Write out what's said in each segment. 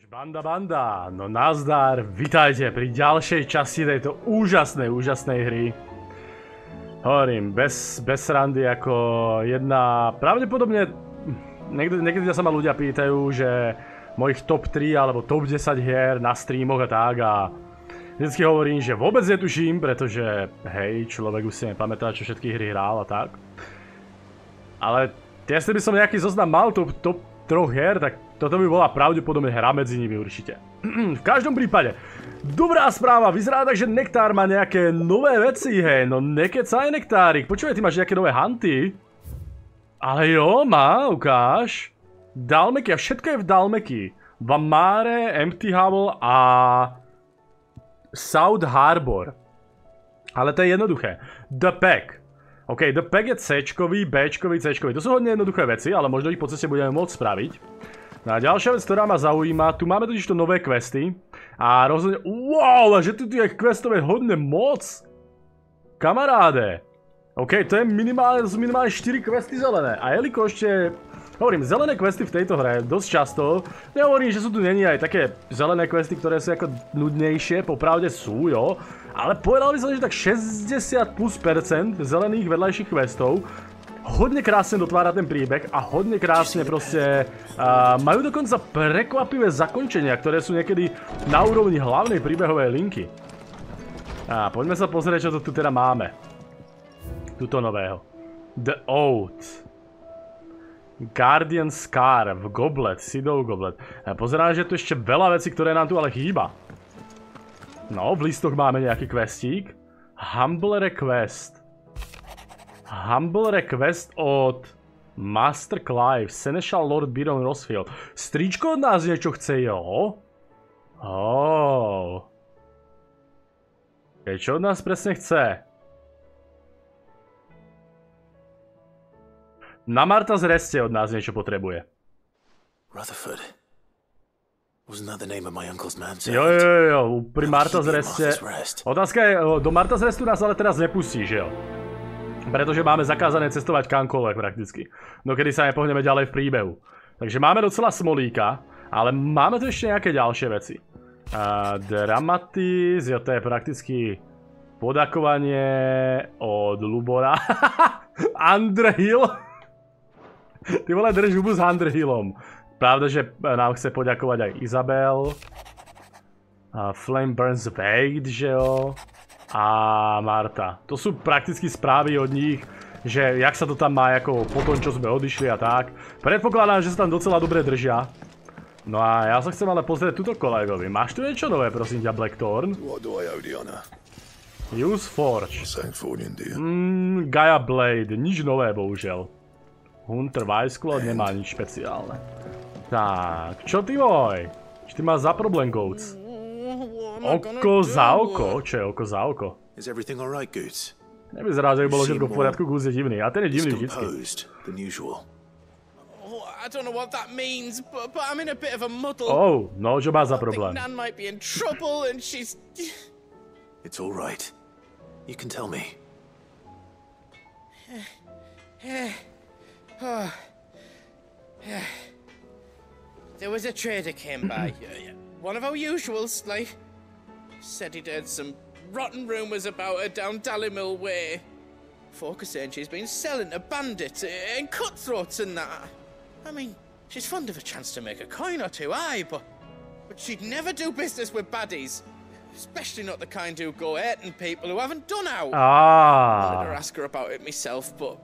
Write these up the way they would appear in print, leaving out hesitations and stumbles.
Banda, no nazdar, vitajte pri ďalšej časti tejto úžasnej hry. Hovorím, bez srandy ako jedna, pravdepodobne, niekedy sa ma ľudia pýtajú, že mojich top 3 alebo top 10 hier na streamoch a tak a vždycky hovorím, že vôbec netuším, pretože hej, človek už si nepamätá, čo všetky hry hral a tak. Ale jestli by som nejaký zoznam mal top 3 hier, tak toto by bola pravdepodobne hra medzi nimi určite. V každom prípade, dobrá správa, vyzerá tak, že Nektár má nejaké nové veci, hej, no nekecaj Nektárik, počúvaj, ty máš nejaké nové hunty? Ale jo, má, ukáž. Dalmeky, a všetko je v Dalmeky. Vamare, Empty Hovel a South Harbor. Ale to je jednoduché. The Pack. OK, The Pack je C-čkový, B-čkový, C-čkový. To sú hodne jednoduché veci, ale možno ich po ceste budeme môcť spraviť. No a ďalšia vec, ktorá ma zaujíma, tu máme totižto nové questy. A rozhodne, wow, že tu je questov je hodne moc. Kamaráde. OK, to je minimálne 4 questy zelené. A jelikož ešte, hovorím, zelené questy v tejto hre dosť často, nehovorím, že sú tu není aj také zelené questy, ktoré sú ako nudnejšie, popravde sú, jo. Ale povedal by som, že tak 60+% zelených vedľajších questov hodne krásne dotvára ten príbeh a hodne krásne proste majú dokonca prekvapivé zakončenia, ktoré sú niekedy na úrovni hlavnej príbehovej linky. A poďme sa pozrieť, čo to tu teda máme. Tuto nového. The Oath. Guardian Scarf, Goblet, Sidov Goblet. Pozerám, že tu ešte veľa vecí, ktoré nám tu ale chýba. No, v listoch máme nejaký questík. Humble Request. Humble Request od Master Clive, Seneschal Lord Byron Rosfield. Stričko od nás niečo chce, jo? Oh. Čo od nás presne chce? Na Marta z Reste od nás niečo potrebuje. Rutherford. Wasn't that the name of my uncle's mansion? Jo, pri Marta z Reste. Otázka je, do Marta z Restu nás ale teraz nepustí, že jo? Pretože máme zakázané cestovať kamkoľvek prakticky. No kedy sa nepohneme ďalej v príbehu. Takže máme docela smolíka, ale máme tu ešte nejaké ďalšie veci. Dramatiz, jo, to je prakticky podakovanie od Lubora. Underhill. Ty vole, drž hubu s Underhillom. Pravda, že nám chce poďakovať aj Izabel. Flame Burns Wade, že jo. A Marta. To sú prakticky správy od nich, že jak sa to tam má ako po tom, čo sme odišli a tak. Predpokladám, že sa tam docela dobre držia. No a ja sa chcem ale pozrieť tuto kolegovi. Máš tu niečo nové, prosím ťa, Blackthorn? Use Forge. Gaia Blade. Nič nové, bohužiaľ. Hunter Weissclaw nemá nič špeciálne. Tak, čo ty voj? Čo ty máš za problém, Goats? Oko za oko? Čo je oko za oko? Nevyzerá, že by bolo všetko v poriadku, Goose je divný. A ten je divný vždycky. Oh, no, čo má za problém? It's all right. You can tell me. There was a trader came by, one of our usuals, like, said he'd heard some rotten rumours about her down Dallymill Way. Folk are saying she's been selling to bandits and cutthroats and that. I mean, she's fond of a chance to make a coin or two, aye, but she'd never do business with baddies. Especially not the kind who go hurting people who haven't done out. I wanted to ask her about it myself, but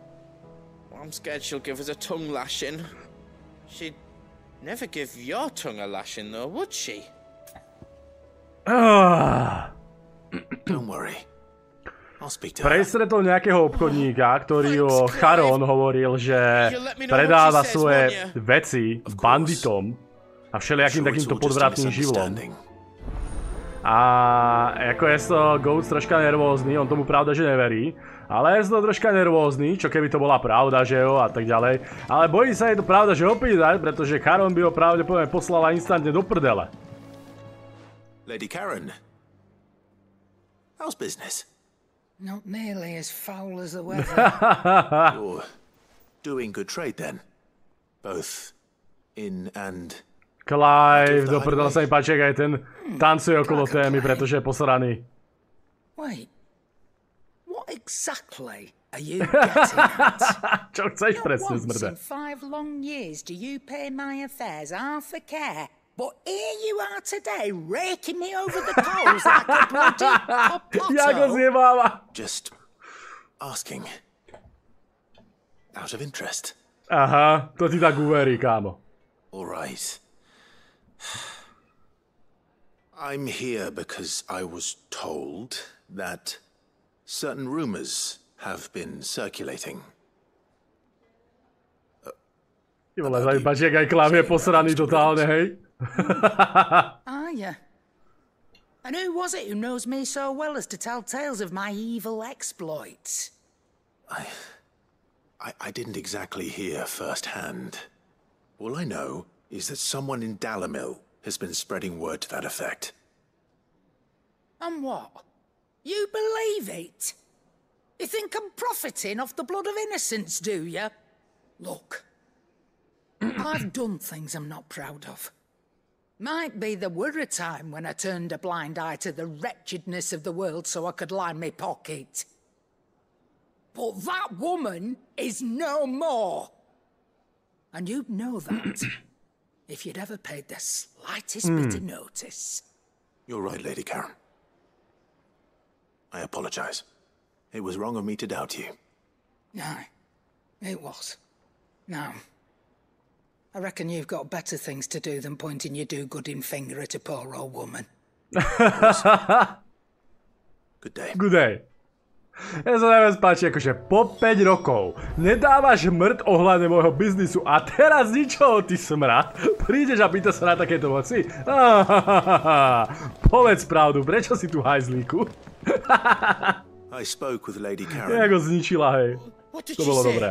I'm scared she'll give us a tongue lashing. She'd never give your tongue a lashing, though, would she? Don't worry. I'll speak to her. Prestretol nejakého obchodníka, ktorý o Charon hovoril, že predáva svoje veci banditom a všelijakým takýmto podvratným živlom. A ako je to Goats troška nervózny, on tomu pravda, že neverí. Ale je to troška nervózny, čo keby to bola pravda, že jo, a tak ďalej. Ale bojí sa, je to pravda, že opýtať, pretože Charon by ho pravdepodobne poslala instantne do prdele. Lady Karen, how's business? Not nearly as foul as the weather. You're doing good trade then? Both in and Clive, do prdele sa mi páči, aj ten tancuje okolo témy, pretože je posraný. Wait, what exactly are you getting at? Čo chceš Not presne, once zmrde? in 5 long years do you pay my affairs half a care. But here you are today, raking me over the coals like a bloody Jak ho potato. zjebáva. Just asking. Out of interest. Aha, to ti tak uverí, kámo. All right. I'm here because I was told that certain rumors have been circulating. Ty vole, sa mi páči, jak aj Clive je posraný totálne, hej? Are you? And who was it who knows me so well as to tell tales of my evil exploits? I didn't exactly hear firsthand. All I know is that someone in Dalimil has been spreading word to that effect. And what? You believe it? You think I'm profiting off the blood of innocence, do you? Look, I've done things I'm not proud of. Might be there were a time when I turned a blind eye to the wretchedness of the world so I could line my pocket. But that woman is no more. And you'd know that if you'd ever paid the slightest bit of notice. You're right, Lady Karen. I apologize. It was wrong of me to doubt you. No, it was. Now, I reckon you've got better things to do than pointing your do-gooding finger at a poor old woman. Good day. Good day. Ja sa najviac páči, akože po 5 rokov nedávaš mrd ohľadne môjho biznisu a teraz ničoho, ty smrad, prídeš a pýta sa na takéto moci? Povedz pravdu, prečo si tu hajzlíku? I spoke with Lady Karen. Jak ho zničila, hej. What did To she bolo say? dobré.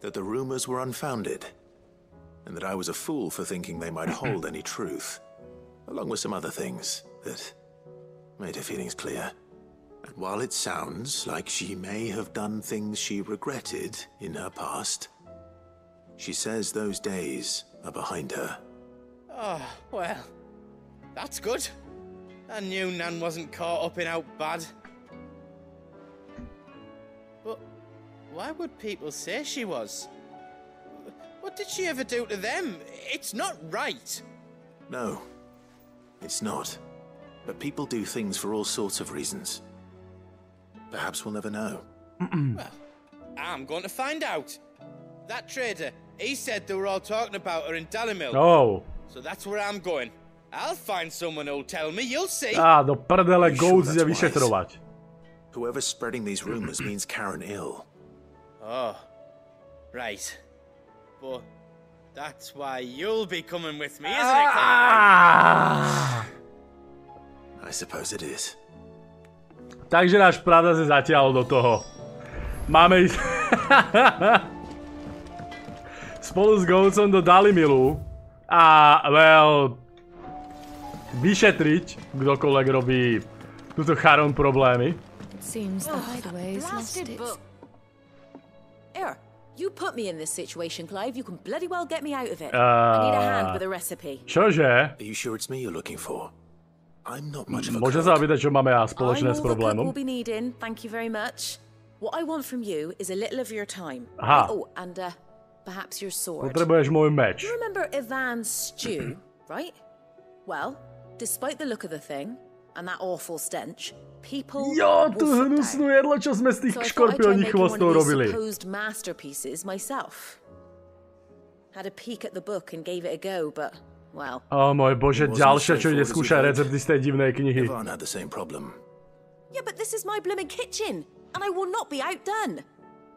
That the rumors were unfounded, and that I was a fool for thinking they might hold any truth, along with some other things that made her feelings clear. And while it sounds like she may have done things she regretted in her past, she says those days are behind her. Oh, well, that's good. I knew Nan wasn't caught up in out bad. But why would people say she was? What did she ever do to them? It's not right. No, it's not. But people do things for all sorts of reasons. Perhaps we'll never know. Well, I'm going to find out. That trader, he said they were all talking about her in Dalimil. Oh. So that's where I'm going. I'll find someone who'll tell me, you'll see. Á, do prdele, You Goats sure ide that's vyšetrovať. Whoever's spreading these rumors means Karen ill. Oh, right. But that's why you'll be coming with me, isn't it, Clive? I suppose it is. Takže náš pravda sa zatiaľ do toho. Máme ísť spolu s Goatsom do Dalimilu a, well, vyšetriť, kdokoľvek robí túto charon problémy. Seems the hideaway's lost Blasted its... book. Here, you put me in this situation, Clive. You can bloody well get me out of it. I need a hand with a recipe. Čože? Are you sure it's me you're looking for? I'm not much of a Môžem sa cook. opýtať, čo máme I spoločné know s the cook problémom? will be needing. Thank you very much. What I want from you is a little of your time. Aha. Oh, and perhaps your sword. Potrebuješ môj meč. You remember Ivan's stew, right? Well, despite the look of the thing and that awful stench, people Jo, will tú sit hnusnú down. jedlo, čo sme z tých So I thought I'd try škorpiónnych making one of chvostov these robili. supposed masterpieces myself. Had a peek at the book and gave it a go, but well, Ó môj bože, Wasn't ďalšie, čo ide straightforward as you skúšať thought. recepty z tej divnej knihy. Ivan had the same problem. yeah, but this is my blooming kitchen, and I will not be outdone.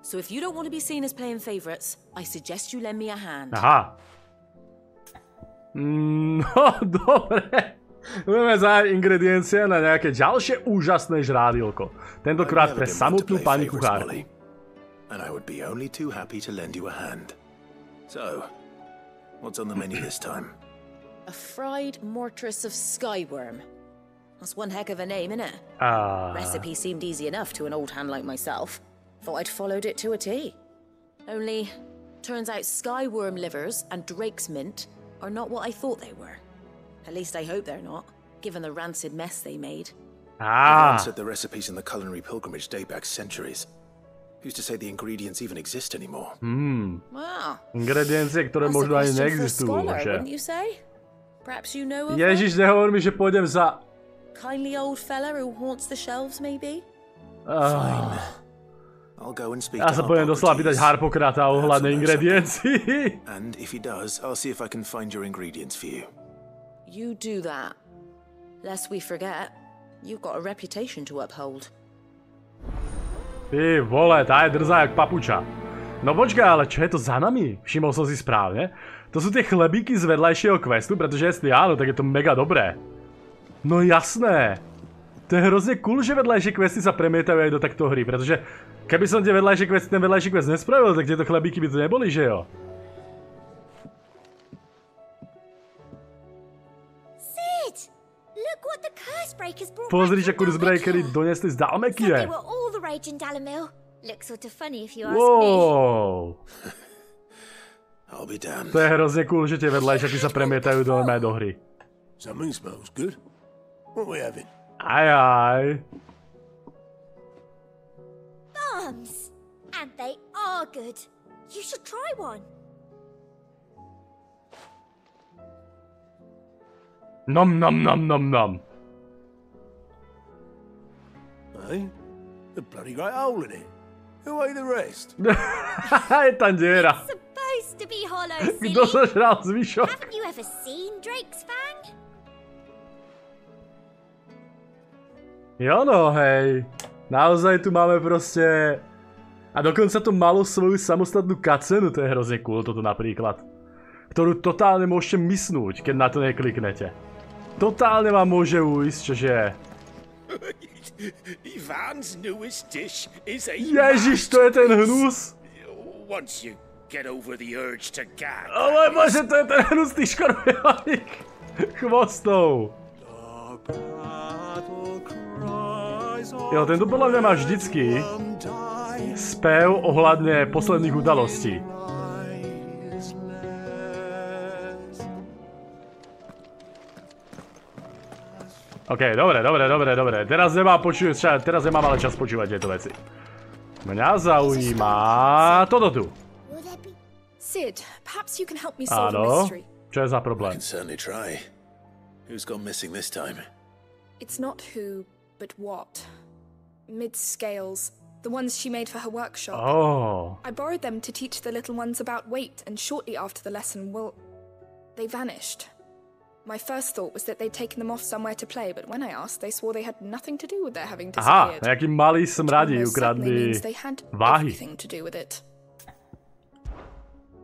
So if you don't want to be seen as playing favourites, I suggest you lend me a hand. Aha. No, dobre. Budeme zájsť ingrediencie na nejaké ďalšie úžasné žrádilko. Tentokrát I've never pre been one to samotnú play pani favourites, kuchárku. Molly, and I would be only too happy to lend you a hand. So, what's on the menu this time? A fried mortress of skyworm. That's one heck of a name, innit? Recipe seemed easy enough to an old hand like myself. Thought I'd followed it to a T. Only, turns out skyworm livers and drake's mint are not what I thought they were. At least I hope they're not, given the rancid mess they made. Everyone said the recipes in the culinary pilgrimage date back centuries. Who's to say the ingredients even exist anymore? Wow. Ingrediencie, ktoré možno ani neexistujú. Wouldn't you say? Perhaps you know of Ježiš, nehovor mi, že pôjdem za... kindly old fella who haunts the shelves, maybe? Fine. I'll go and speak Ja sa pôjdem doslova pýtať Harpokrata ohľadne ingrediencií. And if he does, I'll see if I can find your ingredients for you. You do that. Lest we forget, you've got a reputation to uphold. Ty vole, tá je drzá jak papuča. No počkaj, ale čo je to za nami? Všimol som si správne. To sú tie chlebíky z vedľajšieho questu, pretože jestli áno, tak je to mega dobré. No jasné. To je hrozne cool, že vedľajšie questy sa premietajú aj do takto hry, pretože keby som ten vedľajší quest nespravil, tak tieto chlebíky by to neboli, že jo? Sid! Look what the curse breakers brought. Pozri, čo kurz breakery donesli z Dalmekie. They were all the rage in Dalimil. Looks sort of funny if you ask me. Wow. I'll be damned. To je hrozne cool, že tie vedľajšaky sa premietajú do hry. Something smells good. What are we having? Aj. Bombs! And they are good. You should try one. Nom nom nom nom nom. Hey? A bloody great hole in it. Who ate the rest? Je tam diera. It's supposed to be hollow, silly. Kto zožral zvyšok? Haven't you ever seen Drake's Fang? Jo no, hej. Naozaj tu máme proste... A dokonca to malo svoju samostatnú cutscenu, to je hrozne cool toto napríklad. Ktorú totálne môžete misnúť, keď na to nekliknete. Totálne vám môže ujsť, čože... Ivan's newest dish is a Ježiš, to je ten hnus! Once you get over the urge to gag. O môj bože, to je ten hnusný škorpiónik! Chvostov! Jo, tento podľa mňa má vždycky spev ohľadne posledných udalostí. OK, dobre. Teraz nemám ale čas počúvať tieto veci. Mňa zaujíma toto tu. Sid, perhaps you can help me solve a mystery. Čo je za problém? I can certainly try. Who's gone missing this time? It's not who, but what. Mid's scales, the ones she made for her workshop. Oh. I borrowed them to teach the little ones about weight, and shortly after the lesson, well, they vanished. My first thought was that they'd taken them off somewhere to play, but when I asked, they swore they had nothing to do with their having disappeared. Aha, nejaký malý smradí ukradli váhy. To do with it.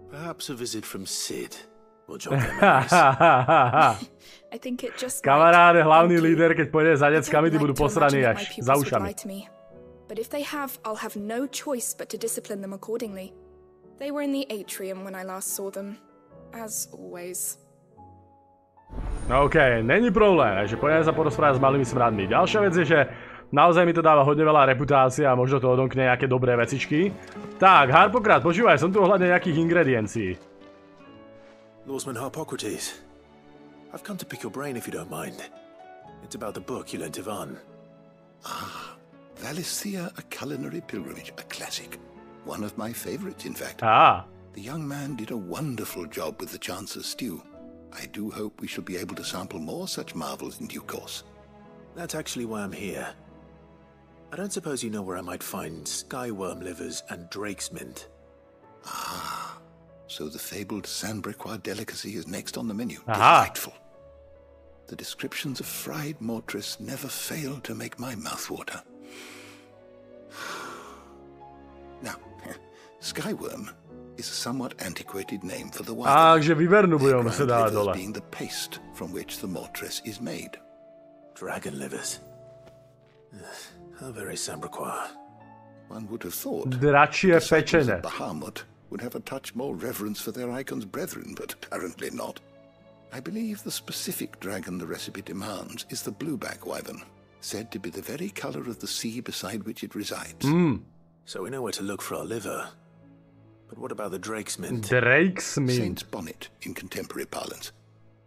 Perhaps a visit from Sid will jog their memories. I think it just Kamaráde, hlavný líder, keď pôjde za deckami, tí budú posraní až za ušami. But if they have, I'll have no choice but to discipline them accordingly. They were in the atrium when I last saw them, as always. OK, není problém, takže poďme sa porozprávať s malými smradmi. Ďalšia vec je, že naozaj mi to dáva hodne veľa reputácie a možno to odomkne nejaké dobré vecičky. Tak, Harpokrat, počúvaj, som tu ohľadne nejakých ingrediencií. Lawsman Harpocrates, I've come to pick your brain if you don't mind. It's about the book you lent Ivan. Ah, Valisthea, A Culinary Pilgrimage, a classic. One of my favorites, in fact. Ah. The young man did a wonderful job with the Chance's stew. I do hope we shall be able to sample more such marvels in due course. That's actually why I'm here. I don't suppose you know where I might find skyworm livers and drake's mint. Ah, so the fabled Sandbrequois delicacy is next on the menu. Aha. Delightful. The descriptions of fried mortress never fail to make my mouth water. Now, skyworm is a somewhat antiquated name for the wild. Takže vyvernú budem sa dávať dole. Being the paste from which the mortress is made. Dragon livers. How very Sandbrequois. One would have thought Dračie pečené. Bahamut would have a touch more reverence for their icon's brethren, but apparently not. I believe the specific dragon the recipe demands is the blueback wyvern, said to be the very color of the sea beside which it resides. So we know where to look for our liver. But what about the drake's mint? Drake's mint. Saint's bonnet in contemporary parlance.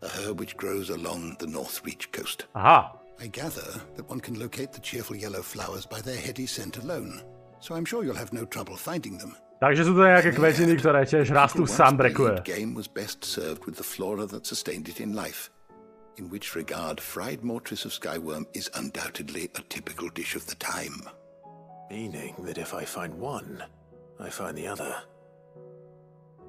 A herb which grows along the North Reach coast. Aha. I gather that one can locate the cheerful yellow flowers by their heady scent alone, so I'm sure you'll have no trouble finding them. Takže sú to nejaké kvetiny, ktoré tiež rastú v Sunbreakue. Game was best served with the flora that sustained it in life. In which regard, fried mortress of skyworm is undoubtedly a typical dish of the time. Meaning that if I find one, I find the other.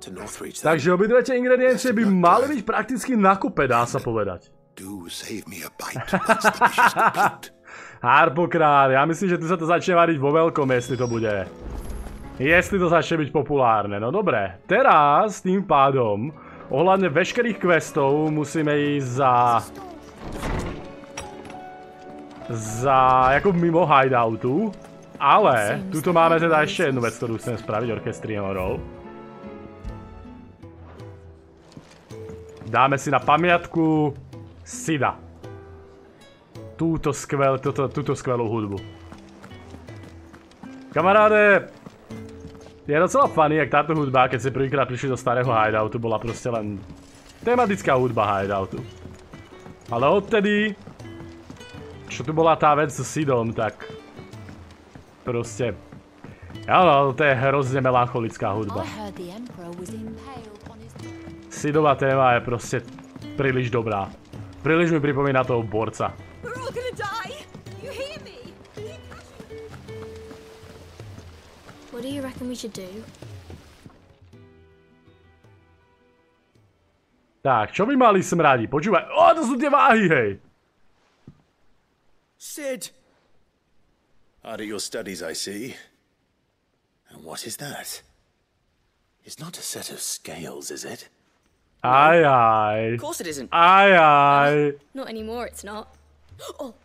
To North Reach. Takže obidve tie ingrediencie by mali byť prakticky na kupe, dá sa povedať. Do save me a bite once the dish is complete. Harpokrát, ja myslím, že tu sa to začne variť vo veľkom, jestli to bude. Jestli to začne byť populárne. No dobre, teraz tým pádom ohľadne veškerých questov musíme ísť za ako mimo hideoutu. Ale tuto máme teda ešte jednu vec, ktorú chcem spraviť, orchestrionorov. Dáme si na pamiatku Sida. Túto skvelú hudbu. Kamaráde, je docela funny, jak táto hudba, keď si prvýkrát prišli do starého hideoutu, bola proste len tematická hudba hideoutu. Ale odtedy, čo tu bola tá vec s Sidom, tak proste, áno, to je hrozne melancholická hudba. Sidová téma je proste príliš dobrá. Príliš mi pripomína toho borca. What do you reckon we should do? Tak, čo by mali smradi? Počúvaj. To sú tie váhy, hej. Sid! Hard at your studies, I see. And what is that? It's not a set of scales, is it? Aye, aye. Of course it isn't. Aye, aye. Not anymore, it's not. Oh.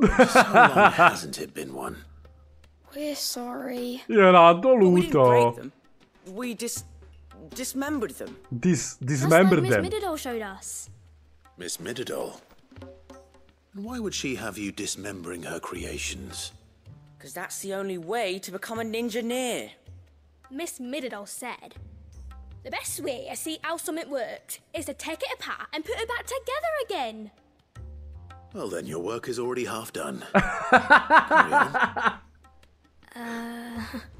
How long hasn't it been one? We're sorry. Je nám to We didn't break ľúto. them. We dismembered them. Dismembered them. Miss Middledore showed us. Miss Middledore? And why would she have you dismembering her creations? Because that's the only way to become a ninja-neer. Miss Middledore said, the best way to see how something works is to take it apart and put it back together again. Well, then your work is already half done.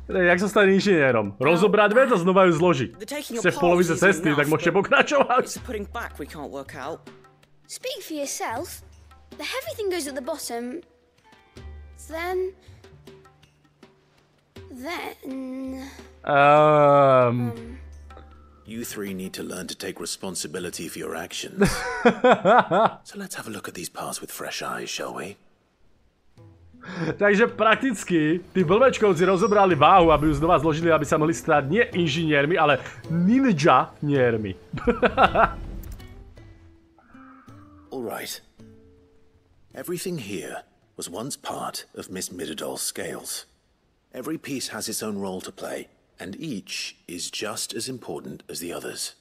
Jak sa stane inžinierom? Rozobrať vec a znova ju zložiť. Ste v polovice cesty, tak môžete pokračovať. Speak for yourself. The heavy thing goes at the bottom. Then... You three need to learn to take responsibility for your actions. So let's have a look at these parts with fresh eyes, shall we? Takže prakticky tí blbečkovci rozobrali váhu, aby ju znova zložili, aby sa mohli stať nie inžiniermi, ale ninja-niermi. Alright. Everything here was once part of Miss Middledore's scales. Every piece has its own role to play, and each is just as important as the others.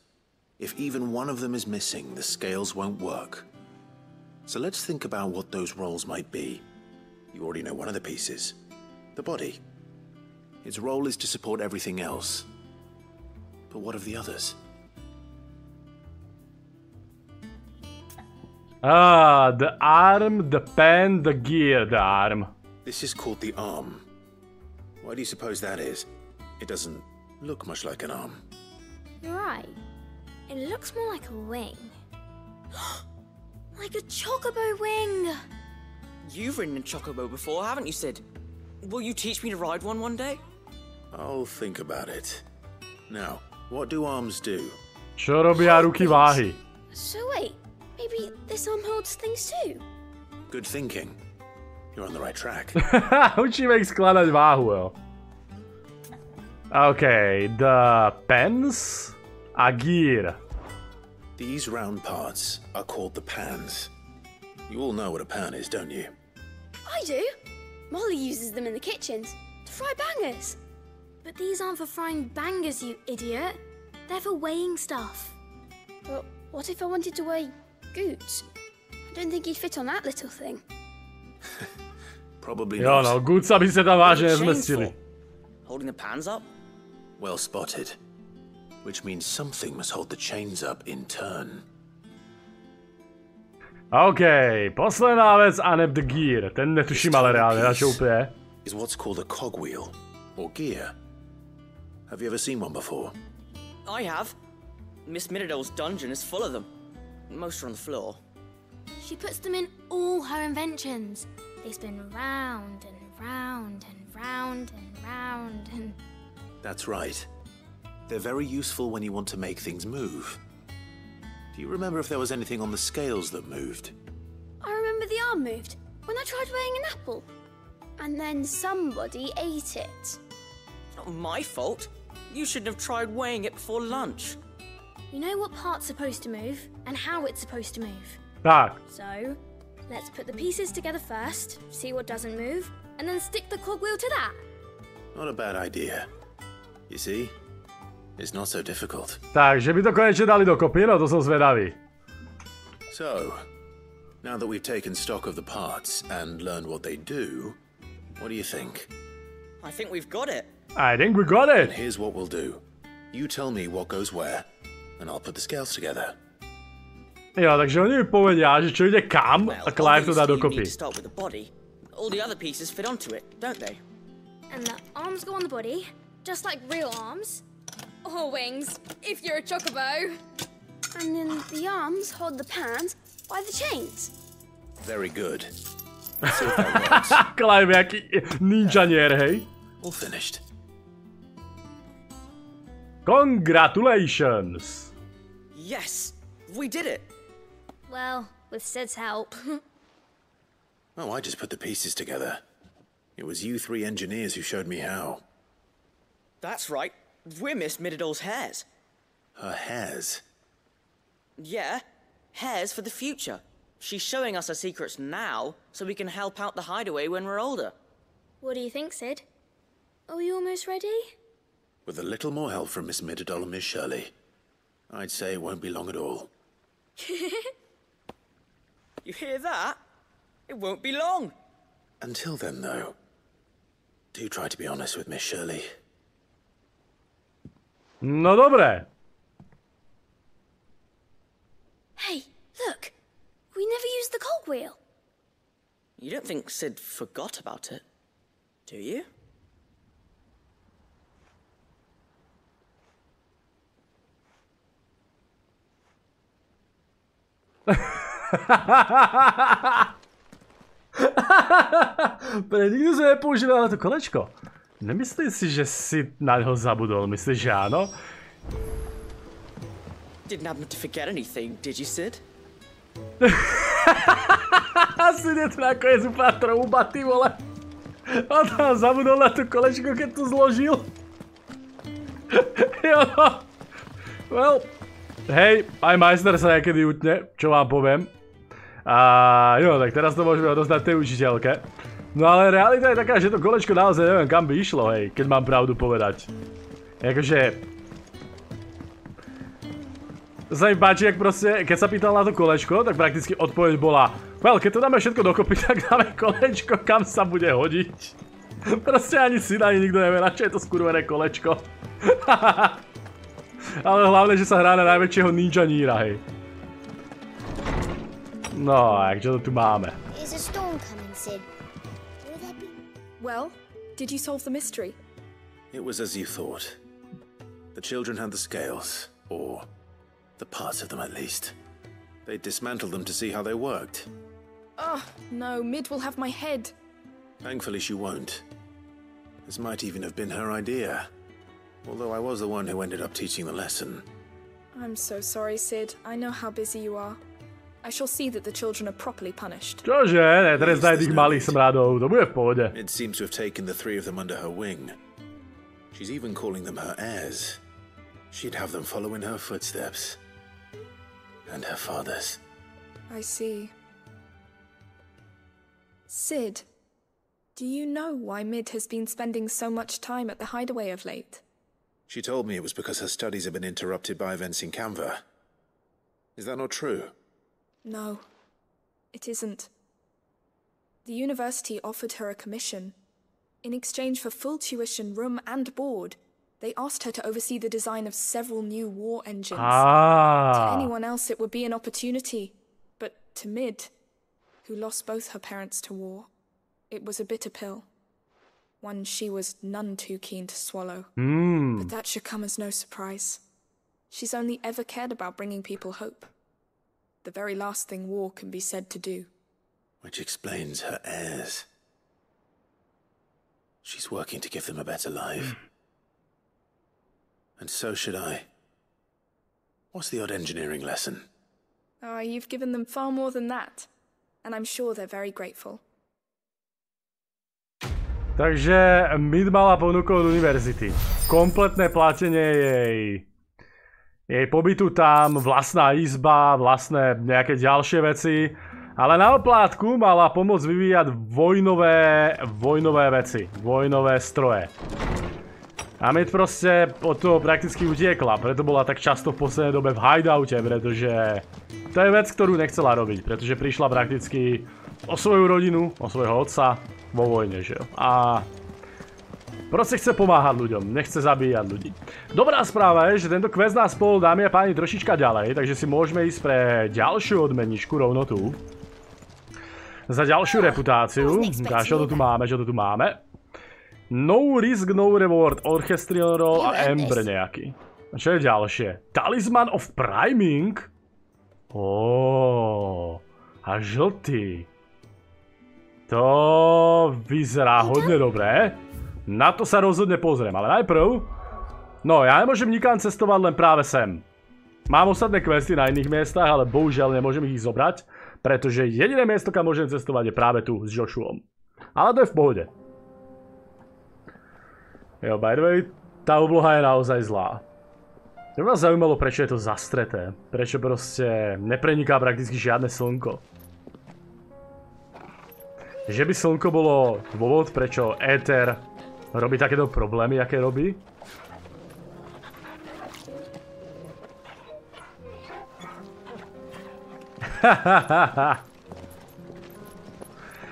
If even one of them is missing, the scales won't work. So let's think about what those roles might be. You already know one of the pieces. The body. Its role is to support everything else. But what of the others? The arm, the pen, the gear, the arm. This is called the arm. Why do you suppose that is? It doesn't look much like an arm. You're right. It looks more like a wing. Like a chocobo wing! You've ridden a chocobo before, haven't you, Sid? Will you teach me to ride one day? I'll think about it. Now, what do arms do? Čo robia ruky váhy? So wait, maybe this arm holds things too? Good thinking. You're on the right track. Učíme ich skladať váhu, jo. Okay, the pens a gear. These round parts are called the pans. You all know what a pan is, don't you? I do. Molly uses them in the kitchens to fry bangers. But these aren't for frying bangers, you idiot. They're for weighing stuff. But what if I wanted to weigh Goots? I don't think he'd fit on that little thing. Probably Jo, not. no, Gootsa by sa tam vážne nezmestili. Holding the pans up? Well spotted. Which means something must hold the chains up in turn. OK, posledná vec, Aneb the Gear. Ten netuším ale reálne, na čo úplne. Is what's called a cogwheel, or gear. Have you ever seen one before? I have. Miss Minadol's dungeon is full of them. Most are on the floor. She puts them in all her inventions. They spin round and round and round and round and... That's right. They're very useful when you want to make things move. Do you remember if there was anything on the scales that moved? I remember the arm moved when I tried weighing an apple. And then somebody ate it. It's not my fault. You shouldn't have tried weighing it before lunch. You know what part's supposed to move and how it's supposed to move. Tak. So, let's put the pieces together first, see what doesn't move, and then stick the cogwheel to that. Not a bad idea. You see? It's not so difficult. Takže by to konečne dali dokopy, no to som zvedavý. So, now that we've taken stock of the parts and learned what they do, what do you think? I think we've got it. I think we got it. And here's what we'll do. You tell me what goes where, and I'll put the scales together. Jo, takže oni mi povedia, že čo ide kam a Clive to dá dokopy. Start with the body. All the other pieces fit onto it, don't they? And the arms go on the body, just like real arms. Or wings, if you're a chocobo. And then the arms hold the pans by the chains. Very good. See if that works. Clive, jaký ninjanier, hej? All finished. Congratulations! Yes, we did it. Well, with Sid's help. Oh, I just put the pieces together. It was you three engineers who showed me how. That's right. We're Miss Minadol's hairs. Her hairs? Yeah, hairs for the future. She's showing us her secrets now, so we can help out the hideaway when we're older. What do you think, Sid? Are we almost ready? With a little more help from Miss Minadol and Miss Shirley, I'd say it won't be long at all. You hear that? It won't be long. Until then, though, do try to be honest with Miss Shirley. No dobre. Hey, look. We never used the cogwheel. You don't think Sid forgot about it, do you? Pre nikdy sme nepoužívali na to kolečko. Nemyslíš si, že si na ňo zabudol? Myslíš, že áno? Didn't happen to forget anything, did you, Sid? Asi nie to nakoniec úplne trouba, ty vole. On tam zabudol na to kolečko, keď to zložil. Jo no. Well, hej, aj majster sa niekedy utne, čo vám poviem. A jo, tak teraz to môžeme odozdať tej učiteľke. No ale realita je taká, že to kolečko naozaj neviem kam by išlo, hej, keď mám pravdu povedať. Jakože... Sa mi páči, jak proste, keď sa pýtal na to kolečko, tak prakticky odpoveď bola well, keď to dáme všetko dokopy, tak dáme kolečko, kam sa bude hodiť. Proste ani Sid, ani nikto nevie, na čo je to skurvené kolečko. Ale hlavne, že sa hrá na najväčšieho ninjaníra, hej. No, a čo to tu máme? Is a storm coming, Sid? Will there be... Well, did you solve the mystery? It was as you thought. The children had the scales, or the parts of them at least. They dismantled them to see how they worked. Oh, no, Mid will have my head. Thankfully she won't. This might even have been her idea. Although I was the one who ended up teaching the lesson. I'm so sorry, Sid. I know how busy you are. I shall see that the children are properly punished. Čože, netrestaj tých malých smradov, to bude v pohode. It seems to have taken the three of them under her wing. She's even calling them her heirs. She'd have them follow in her footsteps. And her father's. I see. Sid, do you know why Mid has been spending so much time at the hideaway of late? She told me it was because her studies have been interrupted by events in Canva. Is that not true? No, it isn't. The university offered her a commission. In exchange for full tuition, room and board, They asked her to oversee the design of several new war engines. Ah. To anyone else, it would be an opportunity. But to Mid, who lost both her parents to war, it was a bitter pill. One she was none too keen to swallow. But that should come as no surprise. She's only ever cared about bringing people hope. The very last thing war can be said to do. Which explains her heirs. She's working to give them a better life. And so should I. What's the odd engineering lesson? Oh, you've given them far more than that. And I'm sure they're very grateful. Takže Mid mala ponuku od univerzity. Kompletné platenie jej pobytu tam, vlastná izba, vlastné nejaké ďalšie veci. Ale na oplátku mala pomôcť vyvíjať vojnové veci, vojnové stroje. A Mid proste od toho prakticky utiekla, preto bola tak často v poslednej dobe v hideoute, pretože to je vec, ktorú nechcela robiť, pretože prišla prakticky o svoju rodinu, o svojho otca vo vojne, že jo. A proste chce pomáhať ľuďom, nechce zabíjať ľudí. Dobrá správa je, že tento quest nás spolu, dámy a páni, trošička ďalej, takže si môžeme ísť pre ďalšiu odmeničku rovno tu. Za ďalšiu reputáciu. Čo to tu máme? No risk, no reward, orchestrion roll a ember nejaký. A čo je ďalšie? Talisman of priming? A žltý. To vyzerá hodne dobré. Na to sa rozhodne pozriem, ale najprv... No, ja nemôžem nikam cestovať len práve sem. Mám ostatné questy na iných miestach, ale bohužiaľ nemôžem ich zobrať, pretože jediné miesto, kam môžem cestovať, je práve tu s Joshuom. Ale to je v pohode. Jo, by the way, tá obloha je naozaj zlá. To by ma zaujímalo, prečo je to zastreté. Prečo proste nepreniká prakticky žiadne slnko. Že by slnko bolo dôvod, prečo éter robí takéto problémy, aké robí.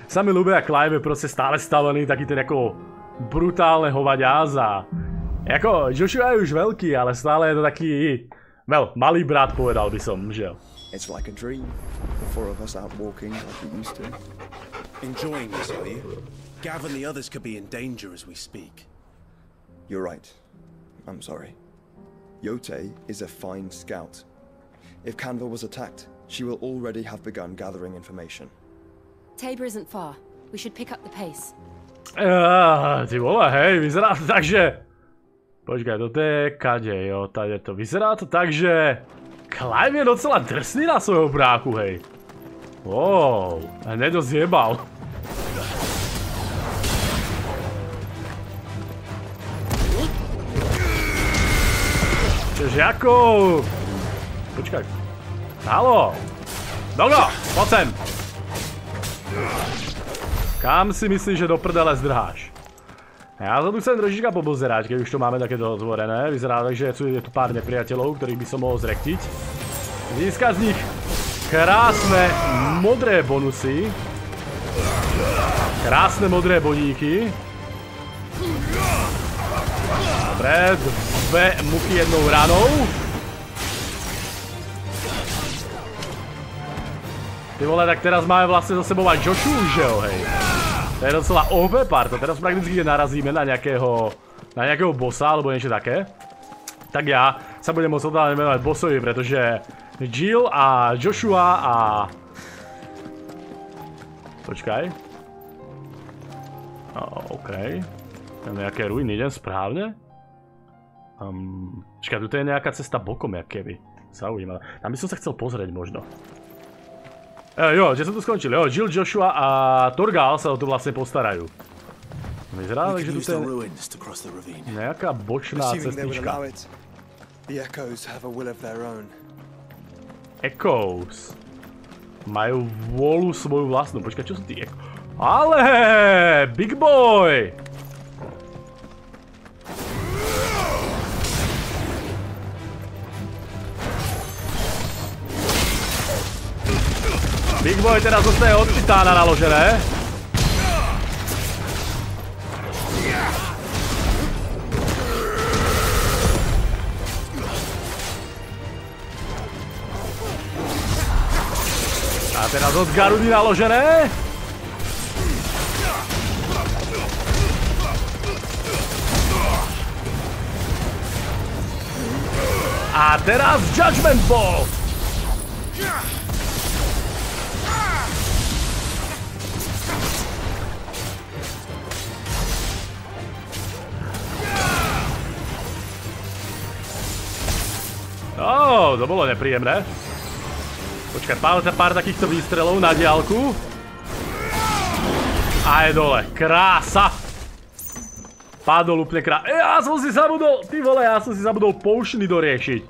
Sa mi ľúbia Clive je proste stále stavaný taký ten ako brutálne hovadiaz a ako Joshua je už veľký, ale stále je to taký malý brat, povedal by som, že? It's like a dream. The four of us out walking like we used to. Enjoying this, are you? Gav and the others could be in danger as we speak. You're right. I'm sorry. Yote is a fine scout. If Kanál was attacked, she will already have begun gathering information. Tabor isn't far. We should pick up the pace. Ty vole, hej, vyzerá to tak, že... Počkaj, toto je kade, jo, tady to. Vyzerá to tak, že... Clive je docela drsný na svojho bráchu, hej. Wow, hneď ho zjebal. Čože ako... Počkaj. Haló. Dogo, poď sem. Kam si myslíš, že do prdele zdrháš? Ja sa tu chcem trošička pobozerať, keď už to máme takéto otvorené. Vyzerá tak, že je tu pár nepriateľov, ktorých by som mohol zrektiť. Získať z nich krásne modré bonusy. Krásne modré bodíky. Dobre, dve muchy jednou ranou. Ty vole, tak teraz máme vlastne za sebou aj Joshu, že jo, hej. To je docela OP parta, teraz prakticky narazíme na nejakého bossa alebo niečo také. Tak ja sa budem môcť totálne menovať bossovi, pretože Jill a Joshua a... Počkaj. OK. Tam nejaké ruiny, idem správne? Počkaj, tu je nejaká cesta bokom, jak keby. Zaujímavé. Tam by som sa chcel pozrieť možno. Jo, že som tu skončil. Jo, Jill, Joshua a Torgal sa o to vlastne postarajú. Vyzerá, takže tu je nejaká bočná cestička. Echoes. Majú vôľu svoju vlastnú. Počkaj, čo sú tí Echoes? Ale, big boy! Big boy teraz zostaje od titána naložené. Teraz od Garudy naložené. A teraz Judgment Ball. To bolo nepríjemné. Počkaj, pár takýchto výstrelov na diaľku. A je dole. Krása. Padol úplne Ja som si zabudol, ty vole, ja som si zabudol potiony doriešiť.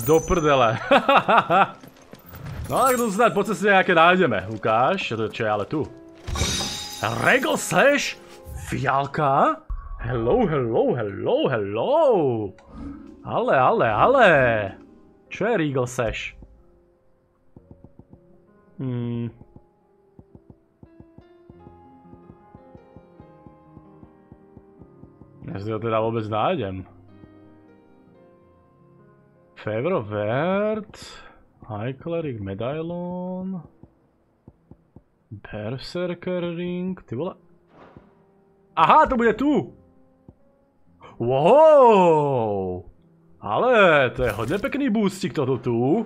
Do prdele. No tak tu snáď po ceste nejaké nájdeme. Ukáž, čo je ale tu. Regal Slash? Fialka? Hello. Ale. Čo je Regal Sash? Ja si ho teda vôbec nájdem. Favor of Word, High Cleric Medaillon, Berserker Ring, ty vole. Aha, to bude tu! Wow! Ale to je hodne pekný boostik toto tu.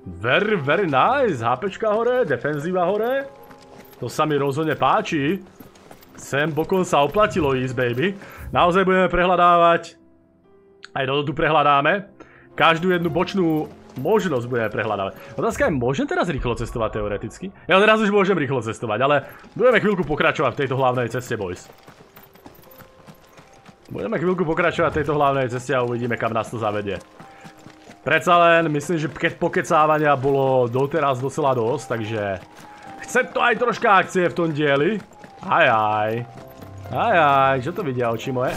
Very nice. HPčka hore, defenzíva hore. To sa mi rozhodne páči. Sem bokom sa oplatilo ísť, baby. Naozaj budeme prehľadávať. Aj toto tu prehľadáme. Každú jednu bočnú možnosť budeme prehľadávať. Otázka je, môžem teraz rýchlo cestovať teoreticky? Ja teraz už môžem rýchlo cestovať, ale budeme chvíľku pokračovať v tejto hlavnej ceste, boys. Budeme chvíľku pokračovať v tejto hlavnej ceste a uvidíme, kam nás to zavedie. Predsa len, myslím, že pokecávania bolo doteraz docela dosť, takže chce to aj troška akcie v tom dieli. Aj, čo to vidia oči moje?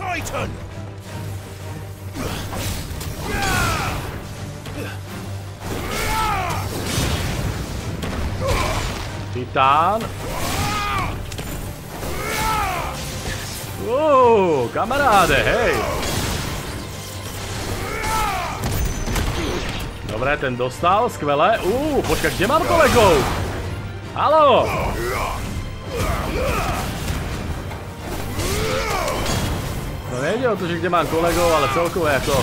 Titan! Titán. Kamaráde, hej. Dobre, ten dostal, skvelé. Počkaj, kde mám kolegov? Haló. No nejde o to, že kde mám kolegov, ale celkovo ako...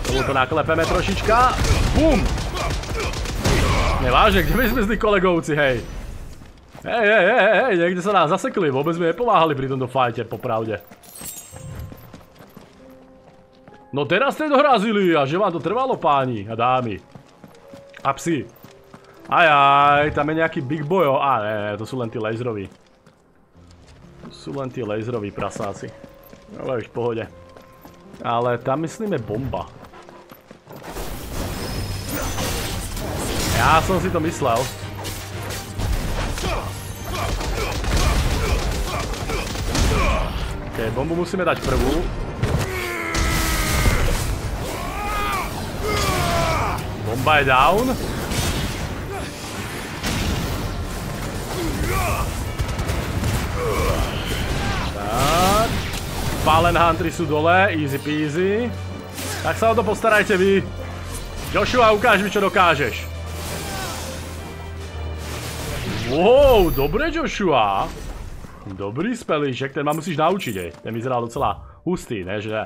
Tomu to naklepeme trošička. Bum. Nevážne, kde by sme zli kolegovci, hej. Hej, niekde sa nás zasekli, vôbec mi nepomáhali pri tomto fajte, popravde. No teraz ste dorazili, a že vám to trvalo, páni a dámy. A psi. Aj, tam je nejaký big boy, ne, to sú len tí laseroví. To sú len tí laseroví prasáci. Ale už v pohode. Ale tam myslíme bomba. Ja som si to myslel. Ok, bombu musíme dať prvú. Bomba je down. Tak. Fallen Huntry sú dole, easy peasy. Tak sa o to postarajte vy. Joshua, ukáž mi, čo dokážeš. Wow, dobre, Joshua. Dobrý spelíček, ten ma musíš naučiť, ten vyzeral docela hustý, ne, že...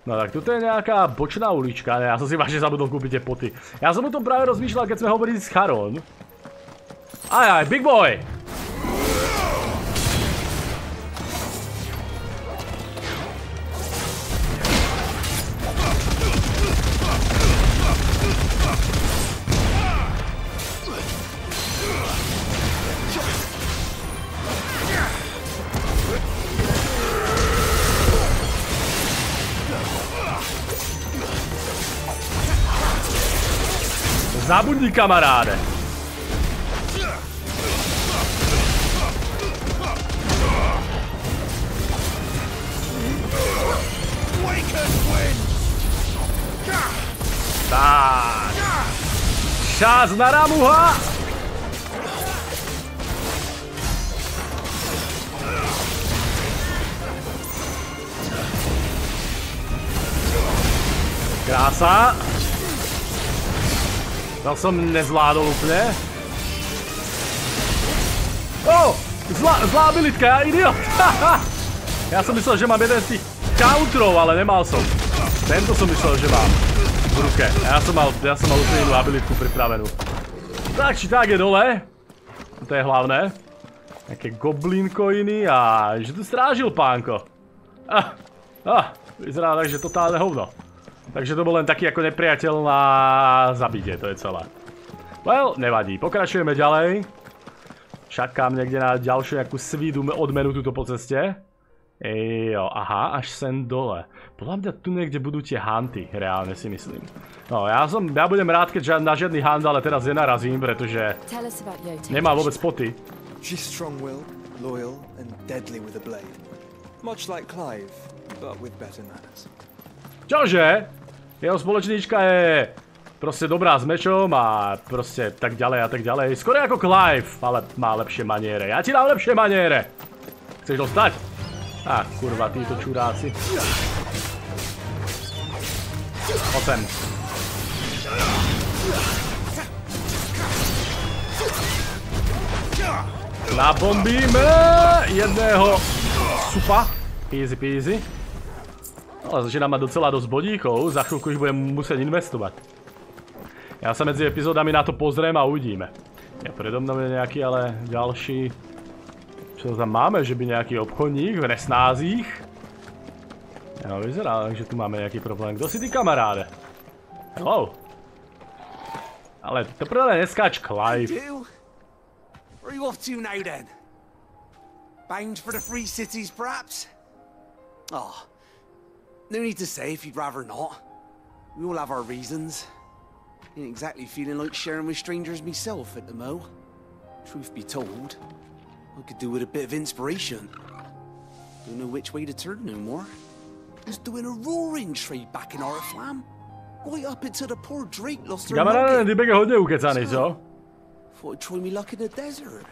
No tak tuto je nejaká bočná ulička, ne, ja som si vážne zabudol kúpiť tie poty. Ja som o tom práve rozmýšľal, keď sme hovorili s Charon. Aj, big boy! Zabudni, kamaráde. Tak. Čas na Ramuha. Krása. To som nezvládol úplne. Zlá abilitka, ja idiot. Ja som myslel, že mám jeden z tých counterov, ale nemal som. Tento som myslel, že mám v ruke. Ja som mal úplne inú abilitku pripravenú. Tak či tak je dole. To je hlavné. Také goblin coiny a že tu strážil pánko. Vyzerá tak, že totálne hovno. Takže to bol len taký ako nepriateľ na zabitie, to je celé. Well, nevadí, pokračujeme ďalej. Čakám niekde na ďalšiu nejakú svídu odmenu tuto po ceste. Jo, aha, až sem dole. Podľa mňa tu niekde budú tie hunty, reálne si myslím. No, ja budem rád, keď na žiadny hunt, ale teraz nenarazím, pretože nemá vôbec spoty. She's strong-willed, loyal, and deadly with a blade. Much like Clive, but with better manners. Čože? Jeho spoločníčka je proste dobrá s mečom a proste tak ďalej a tak ďalej. Skoro ako Clive, ale má lepšie maniere. Ja ti dám lepšie maniere. Chceš dostať? Kurva, títo čuráci. Poď sem. Nabombíme jedného supa. Easy peasy. Ale začína mať docela dosť bodíkov, za chvíľku už budem musieť investovať. Ja sa medzi epizódami na to pozriem a uvidíme. Ja predo mnou je nejaký ale ďalší... Čo tam máme, že by nejaký obchodník v nesnázích? Ja vyzerá, že tu máme nejaký problém. Kto si ty, kamaráde? Hello. Ale to prvé neskáč Clive. Where are you off to now then? Bound for the free cities, perhaps? Oh. No need to say if you'd rather not. We all have our reasons. Ain't exactly feeling like sharing with strangers myself at the mo. Truth be told, I could do with a bit of inspiration. Don't know which way to turn no more. Was doing a roaring trade back in Oriflamme. Right up into the poor Drake lost her Kamaráde, ty bek je hodne ukecaný, čo? Thought I'd try me luck in the desert.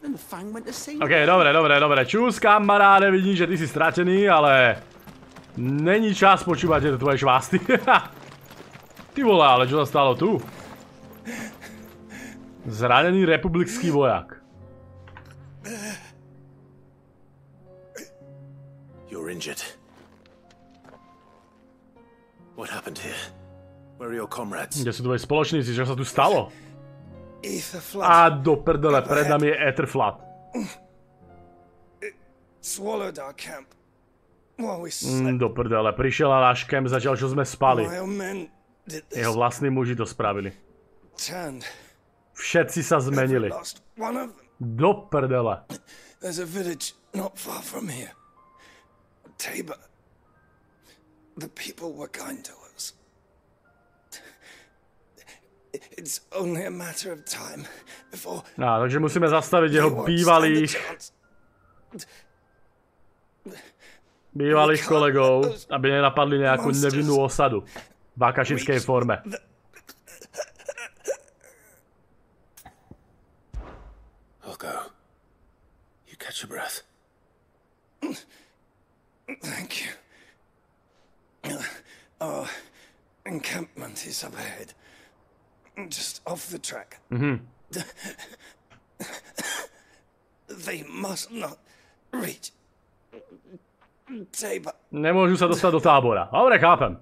Then the fang went to say. Okay, dobre. Čus, kamaráde, vidím, že ty si stratený, ale... Není čas počúvať tieto tvoje švásty. Ty vole, ale čo sa stalo tu? Zranený republikský vojak. You're injured. What happened here? Where are your comrades? Kde sú tvoji spoločníci? Čo sa tu stalo? Do prdele, pred nami je Etherflat. Swallowed our camp. Do prdele, prišiel na náš kemp, zatiaľ čo sme spali. Jeho vlastní muži to spravili. Všetci sa zmenili. Do prdele. There's a village not far from here. Tabor. The people were kind to us. It's only a matter of time before... Takže musíme zastaviť jeho bývalých kolegov, aby nenapadli nejakú nevinnú osadu v akašickej forme. I'll go. You catch your breath. Thank you. Our encampment is up ahead. Just off the track. They must not reach Tabor. Nemôžu sa dostať do tábora. Dobre, chápem.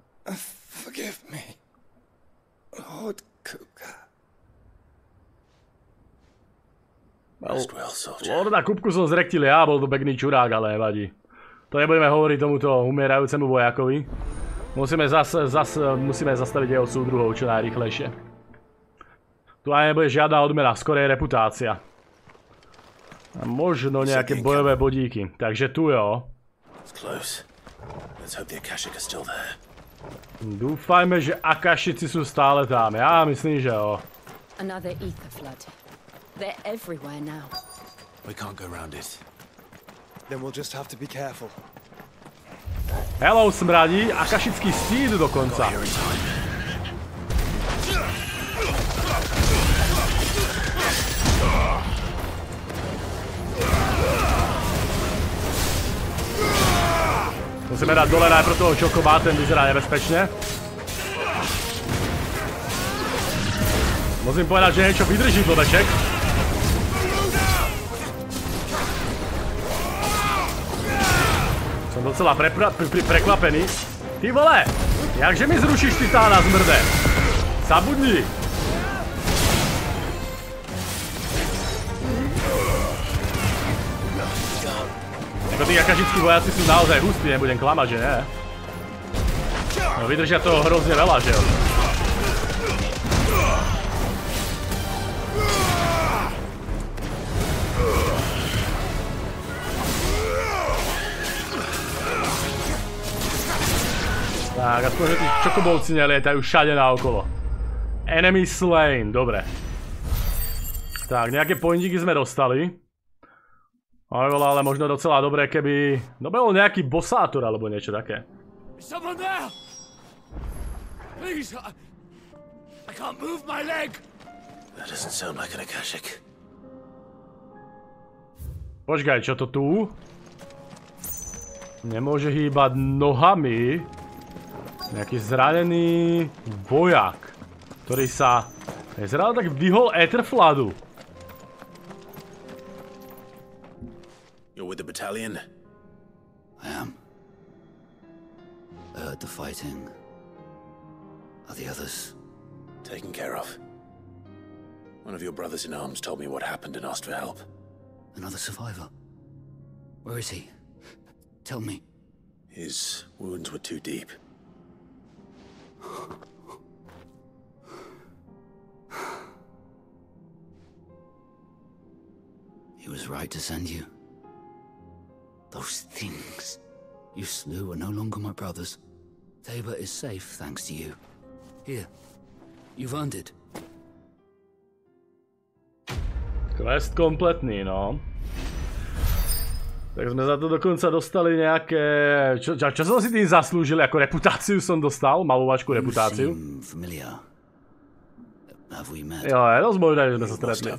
Forgive me, Lord Kupka. Lorda Kupku som zrektil ja, bol to pekný čurák, ale nevadí. To nebudeme hovoriť tomuto umierajúcemu vojakovi. Musíme zastaviť jeho súdruhov čo najrýchlejšie. Tu aj nebude žiadna odmena, skorej reputácia. A možno nejaké bojové bodíky. Takže tu jo. Dúfajme, že Akašici sú stále tam. Ja myslím, že jo. Another ether flood. They're everywhere now. We can't go around it. Then we'll just have to be careful. Hello, smradí. Akašický stíd dokonca. Musíme dať dole najprv toho čokobá, ten vyzerá nebezpečne. Musím povedať, že niečo vydrží, blbeček. Som docela prekvapený. Ty vole, jakže mi zrušíš titána, zmrde? Zabudni. Jako tí akažickí vojaci sú naozaj hustí, nebudem klamať, že ne? No vydržia toho hrozne veľa, že jo? Tak, aspoň, že tí čokobovci nelietajú všade naokolo. Enemy slain, dobre. Tak, nejaké pointíky sme dostali. Ale možno docela dobré, keby dobehol nejaký bossátor alebo niečo také. Someone there! Please, I can't move my leg. That doesn't sound like an akashic. Počkaj, čo to tu? Nemôže hýbať nohami. Nejaký zranený vojak, ktorý sa nezrado tak vyhol Etherfloodu. You're with the battalion? I am. I heard the fighting. Are the others? Taken care of. One of your brothers in arms told me what happened and asked for help. Another survivor? Where is he? Tell me. His wounds were too deep. He was right to send you. Those things you slew are no longer my brothers. Tabor is safe thanks to you. Here, you've earned it. Quest kompletný, no. Tak sme za to dokonca dostali nejaké... Čo som si tým zaslúžil? Ako reputáciu som dostal? Malovačku reputáciu? Jo, je dosť možné, že sme sa stretli.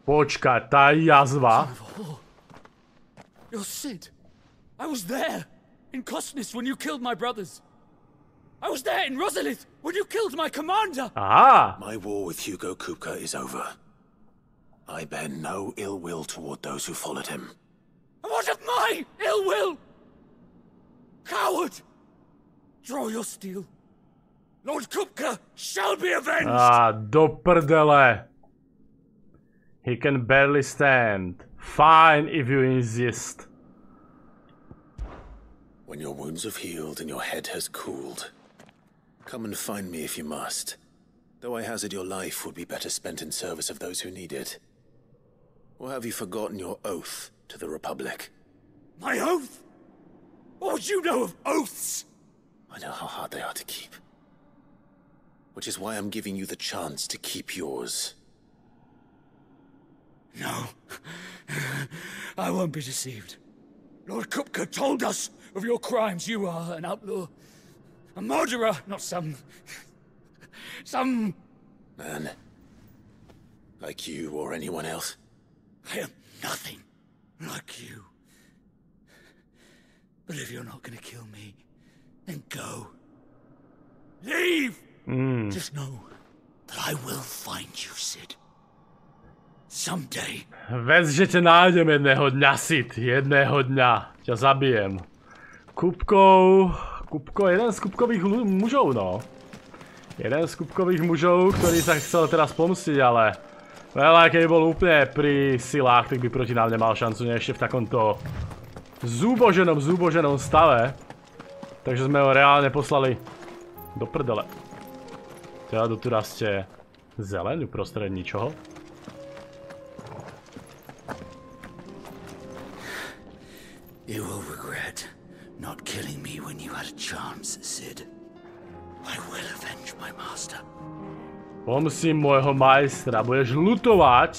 Počkaj, tá jazva. You're Sid. I was there. In Cosnus when you killed my brothers. I was there in Rosalith when you killed my commander. Ah! My war with Hugo Kupka is over. I bear no ill will toward those who followed him. What of my ill will? Coward! Draw your steel. Lord Kupka shall be avenged! Ah, do prdele. He can barely stand. Fine if you insist. When your wounds have healed and your head has cooled, come and find me if you must. Though I hazard your life would be better spent in service of those who need it. Or have you forgotten your oath to the Republic? My oath? What would you know of oaths? I know how hard they are to keep. Which is why I'm giving you the chance to keep yours. No. I won't be deceived. Lord Kupka told us of your crimes. You are an outlaw. A murderer, not some man. Like you or anyone else. I am nothing like you. But if you're not gonna kill me, then go. Leave! Just know that I will find you, Sid. Someday. Vec, že ťa nájdem jedného dňa, Sid. Jedného dňa ťa zabijem. Kupko, jeden z kupkových mužov, no. Jeden z kupkových mužov, ktorý sa chcel teraz pomstiť, ale... Veľa, keby bol úplne pri silách, tak by proti nám nemal šancu ešte v takomto zúboženom stave. Takže sme ho reálne poslali do prdele. Teda tu rastie zeleň uprostred ničoho. You will regret not killing me when you had a chance, Sid. I will avenge my master. Pomstím môjho majstra. Budeš ľutovať,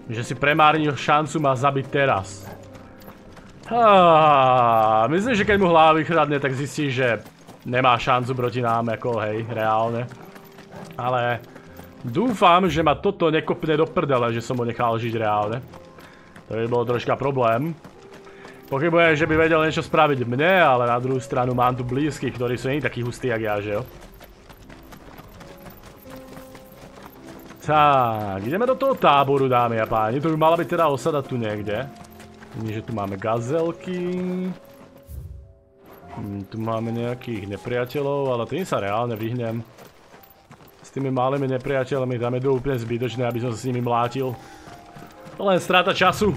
že si premárnil šancu ma zabiť teraz. Myslím, že keď mu hlava vychradne, tak zistí, že nemá šancu proti nám, ako hej, reálne. Ale Dúfam, že ma toto nekopne do prdele, že som ho nechal žiť reálne. To by bolo troška problém. Pochybujem, že by vedel niečo spraviť mne, ale na druhú stranu mám tu blízkych, ktorí sú nie takí hustí, jak ja, že jo? Tak, ideme do toho táboru, dámy a páni. To by mala byť teda osada tu niekde. Vidím, že tu máme gazelky. Tu máme nejakých nepriateľov, ale tým sa reálne vyhnem. S tými malými nepriateľmi tam je to úplne zbytočné, aby som sa s nimi mlátil. Len strata času.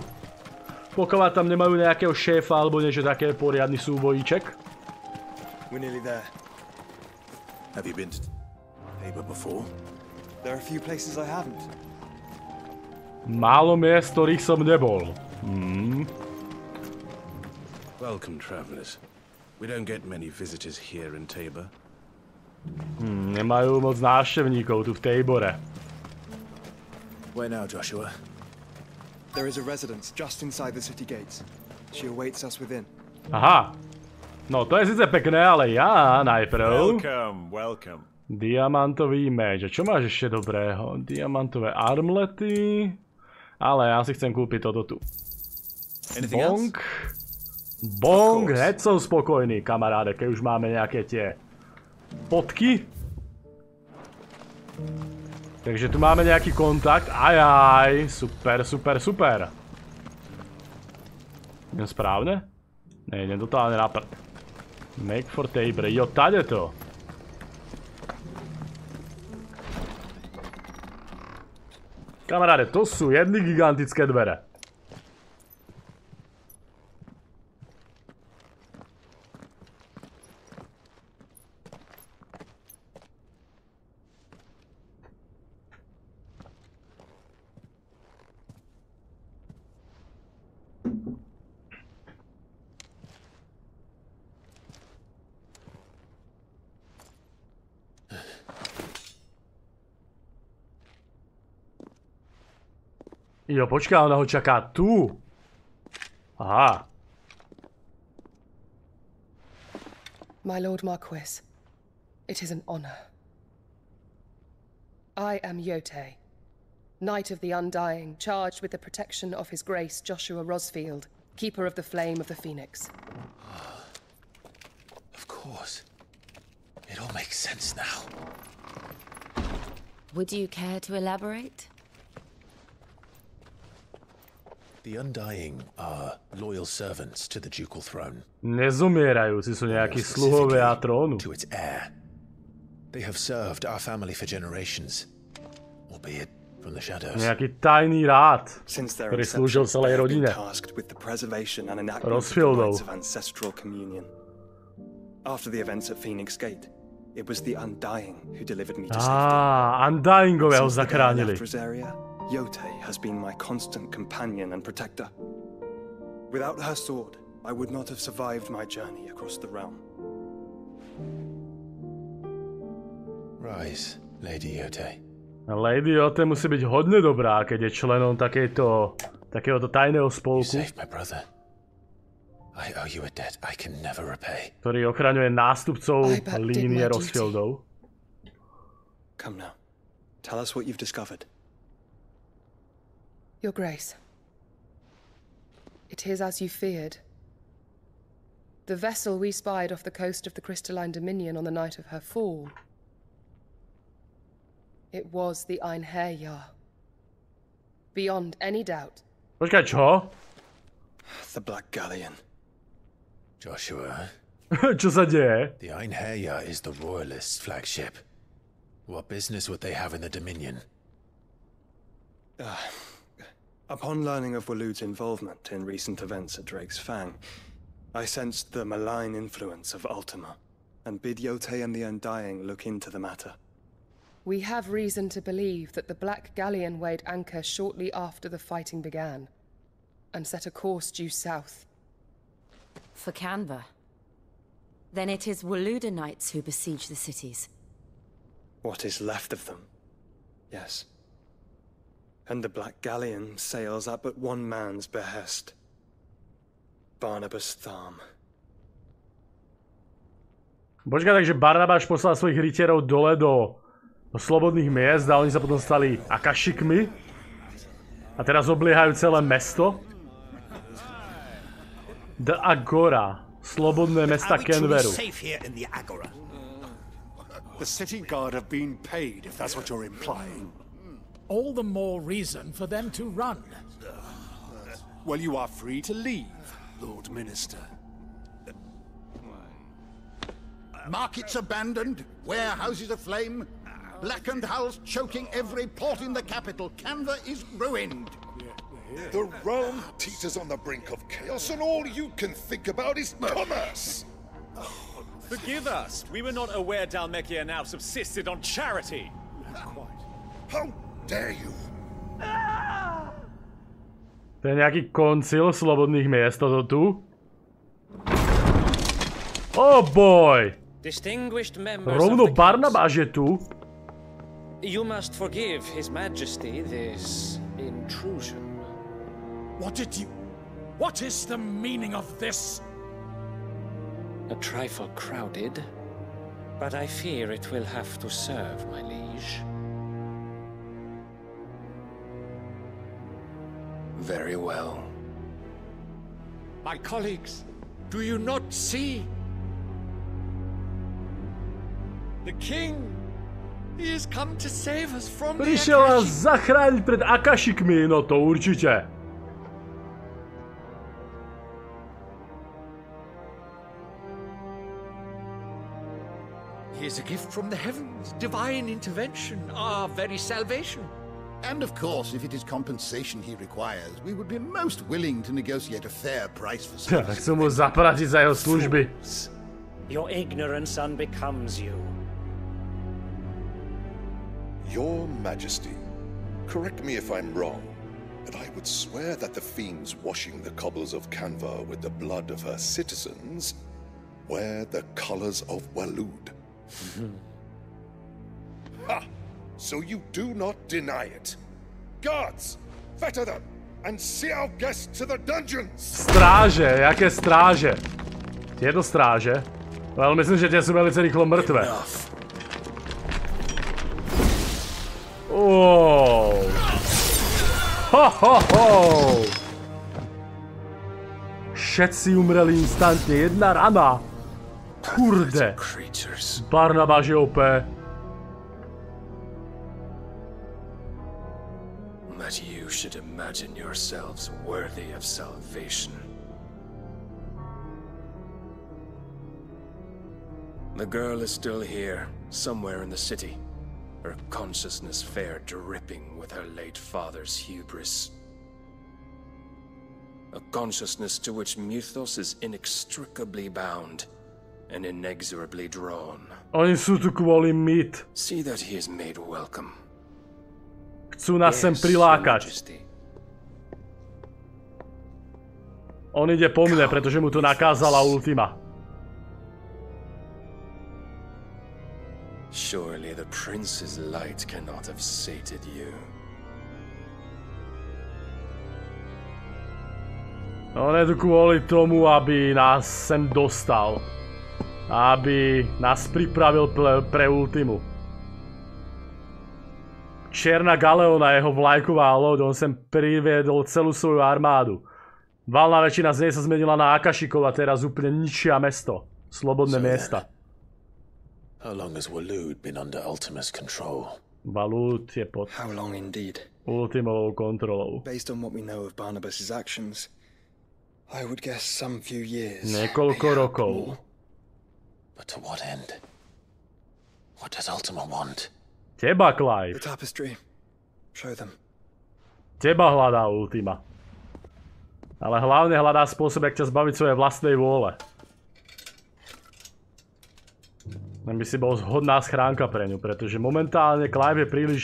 Pokiaľ tam nemajú nejakého šéfa alebo niečo také, poriadny súbojíček. We're nearly there. Have you been to Tabor before? There are a few places I haven't. Málo miest, ktorých som nebol. Welcome, travelers. We don't get many visitors here in Tabor. Nemajú moc návštevníkov tu v Tabore. Where now, Joshua? There is a residence just inside the city gates. She awaits us within. Aha. No, to je síce pekné, ale ja najprv... Welcome. Diamantový meč. A čo máš ešte dobrého? Diamantové armlety. Ale ja si chcem kúpiť toto tu. Bong. Bong, hneď som spokojný, kamaráde, keď už máme nejaké tie potky. Takže tu máme nejaký kontakt. Ajaj, super, super, super. Idem správne? Ne, idem totálne na prd. Make for Tabor. Jo, tade to. Kamaráde, to sú jedny gigantické dvere. Jo, počkaj, ona ho čaká tu. Aha. My Lord Marquis, it is an honor. I am Yote, Knight of the Undying, charged with the protection of His Grace Joshua Rosfield, Keeper of the Flame of the Phoenix. Of course. It all makes sense now. Would you care to elaborate? The Undying are loyal servants to the ducal throne. Nezomierajúci sú nejakí sluhovia trónu. To its heir. They have served our family for generations, albeit from the shadows. Nejaký tajný rád, ktorý slúžil celej rodine. Rosfieldov. After the events at Phoenix Gate, it was the Undying who delivered me to safety. Undyingovia ho zachránili. Yote has been my constant companion and protector. Without her sword, I would not have survived my journey across the realm. Rise, Lady Yote. Lady Yote musí byť hodne dobrá, keď je členom takéhoto tajného spolku. You saved my brother. I owe you a debt I can never repay. Ktorý ochraňuje nástupcov línie Rosfieldov. Come now. Tell us what you've discovered. Your Grace, it is as you feared. The vessel we spied off the coast of the Crystalline Dominion on the night of her fall. It was the Einherjar. Beyond any doubt. Počkaj, čo? The Black Galleon. Joshua. Čo sa deje? The Einherjar is the Royalists' flagship. What business would they have in the Dominion? Upon learning of Waloed's involvement in recent events at Drake's Fang, I sensed the malign influence of Ultima, and bid Yote and the Undying look into the matter. We have reason to believe that the Black Galleon weighed anchor shortly after the fighting began, and set a course due south. For Canva. Then it is Waloed knights who besiege the cities. What is left of them, yes. And the Black Galleon sails at but one man's behest. Barnabas Tharm. Počkaj, takže Barnabáš poslal svojich rytierov dole do do slobodných miest a oni sa potom stali akašikmi. A teraz obliehajú celé mesto. The Agora. Slobodné mesta Kenveru. The city guard have been paid, if that's what you're implying. All the more reason for them to run. Well, you are free to leave, Lord Minister. Markets abandoned, warehouses aflame, blackened hulls choking every port in the capital. Canva is ruined. The realm teeters on the brink of chaos, and all you can think about is commerce. Forgive us. We were not aware Dhalmekia now subsisted on charity. How dare you? To je nejaký koncil slobodných miest, toto tu. Oh boy! Distinguished members Rovno Barnabáš je tu. You must forgive His Majesty this intrusion. What is the meaning of this? A trifle crowded, but I fear it will have to serve, my liege. Very well. My colleagues, do you not see? The king, he has come to save us from the Prišiel nás zachrániť pred akašikmi, no to určite. He is a gift from the heavens, divine intervention, our very salvation. And of course, if it is compensation he requires, we would be most willing to negotiate a fair price for service. Chcú mu zaplatiť za jeho služby. Your ignorance unbecomes you. Your Majesty, correct me if I'm wrong, but I would swear that the fiends washing the cobbles of Kanva with the blood of her citizens wear the colors of Waloed. Ha! So you do not deny it. Guards, fetter them and see our guests to the dungeons. Stráže, jaké stráže? Tieto stráže? Ale myslím, že tie sú velice rýchlo mŕtve. Oh. Ho, ho, ho. Všetci umreli instantne, jedna rana. Kurde. Barnabáš je OP. But you should imagine yourselves worthy of salvation. The girl is still here, somewhere in the city. Her consciousness fair dripping with her late father's hubris. A consciousness to which Mythos is inextricably bound and inexorably drawn. Oni sú tu kvôli Myth. See that he is made welcome. Chcú nás sem prilákať. On ide po mne, pretože mu to nakázala Ultima. Surely the prince's light cannot have sated you. On je tu kvôli tomu, aby nás sem dostal. Aby nás pripravil pre Ultimu. Čierna Galeona, jeho vlajková loď, on sem priviedol celú svoju armádu. Valná väčšina z nej sa zmenila na Akashikov a teraz úplne ničia mesto. Slobodné miesta. How long has Waloed been under Ultima's control? Waloed je pod Ultimovou kontrolou. Based on what we know of Barnabas's actions, I would guess some few years. Niekoľko rokov. But to what end? What does Ultima want? Teba, Clive. The tapestry. Show them. Teba hľadá Ultima. Ale hlavne hľadá spôsob, jak ťa zbaviť svojej vlastnej vôle. Len by si bol zhodná schránka pre ňu, pretože momentálne Clive je príliš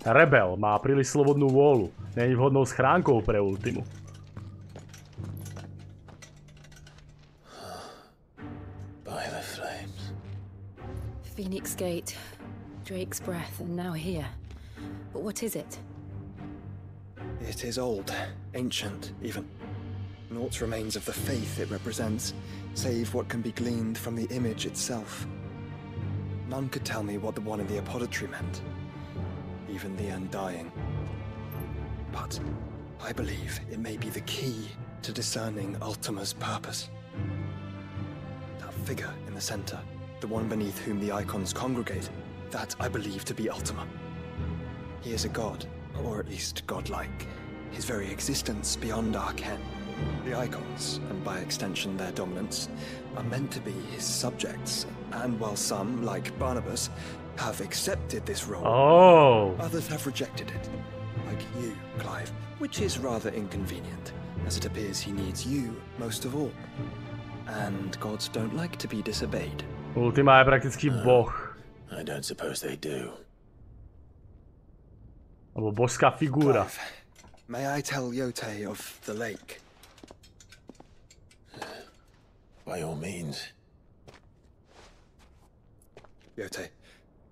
rebel, má príliš slobodnú vôľu. Není vhodnou schránkou pre Ultimu. Phoenix Gate, Drake's Breath, and now here. But what is it? It is old, ancient, even. Naught remains of the faith it represents, save what can be gleaned from the image itself. None could tell me what the one in the apothecary meant. even the undying. But I believe it may be the key to discerning Ultima's purpose. That figure in the center, the one beneath whom the icons congregate, that I believe to be Ultima. He is a god, or at least godlike, his very existence beyond our ken. The icons, and by extension their dominance, are meant to be his subjects, and while some, like Barnabas, have accepted this role, others have rejected it, like you, Clive, which is rather inconvenient, as it appears he needs you most of all. And gods don't like to be disobeyed. Ultima je prakticky boh. I don't suppose they do. Alebo božská figúra. May I tell Yote of the lake? By all means. Yote,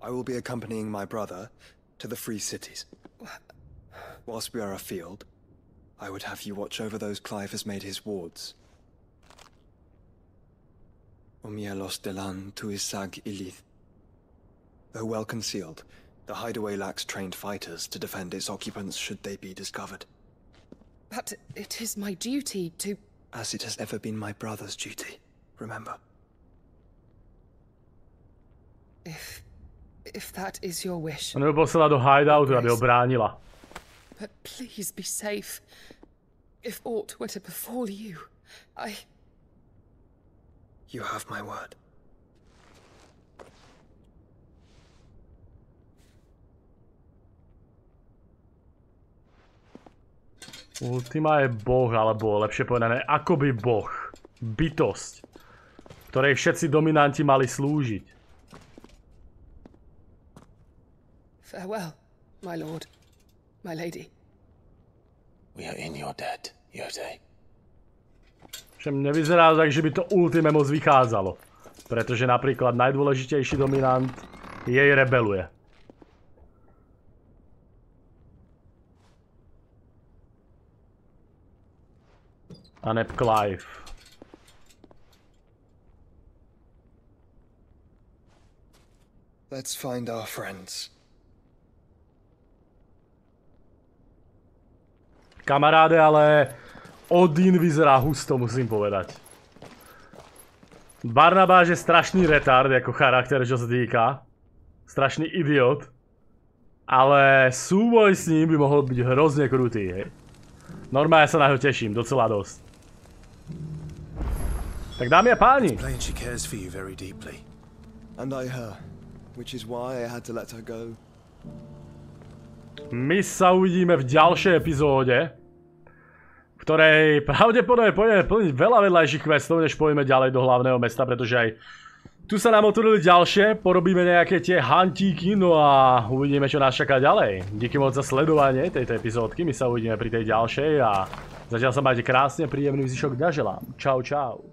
I will be accompanying my brother to the Free Cities. Whilst we are afield, I would have you watch over those Clive has made his wards. Omielos delan tuisag ilith. Though well concealed, the hideaway lacks trained fighters to defend its occupants should they be discovered. But it is my duty to... As it has ever been my brother's duty, remember. If that is your wish. On ju poslala do hideoutu, aby ho bránila. But please be safe. If aught were to befall you, You have my word. Ultima je boh, alebo lepšie povedané, akoby boh. Bytosť, ktorej všetci dominanti mali slúžiť. Farewell, my lord, my lady. We are in your debt, Yote. Všem nevyzerá tak, že by to Ultime moc vychádzalo. Pretože napríklad najdôležitejší dominant jej rebeluje. A neb Clive. Let's find our friends. Kamaráde, ale Odin vyzerá husto, musím povedať. Barnabáš je strašný retard ako charakter, čo sa týka. Strašný idiot. Ale súboj s ním by mohol byť hrozne krutý, hej. Normálne sa na ho teším, docela dosť. Tak dámy a páni. She cares for you very deeply. And I her, which is why I had to let her go. My sa uvidíme v ďalšej epizóde, v ktorej pravdepodobne pôjdeme plniť veľa vedľajších questov, než pôjdeme ďalej do hlavného mesta, pretože aj tu sa nám otvorili ďalšie, porobíme nejaké tie hantíky, no a uvidíme, čo nás čaká ďalej. Díky moc za sledovanie tejto epizódky, my sa uvidíme pri tej ďalšej a zatiaľ sa majte krásne, príjemný zvyšok dňa želám. Čau, čau.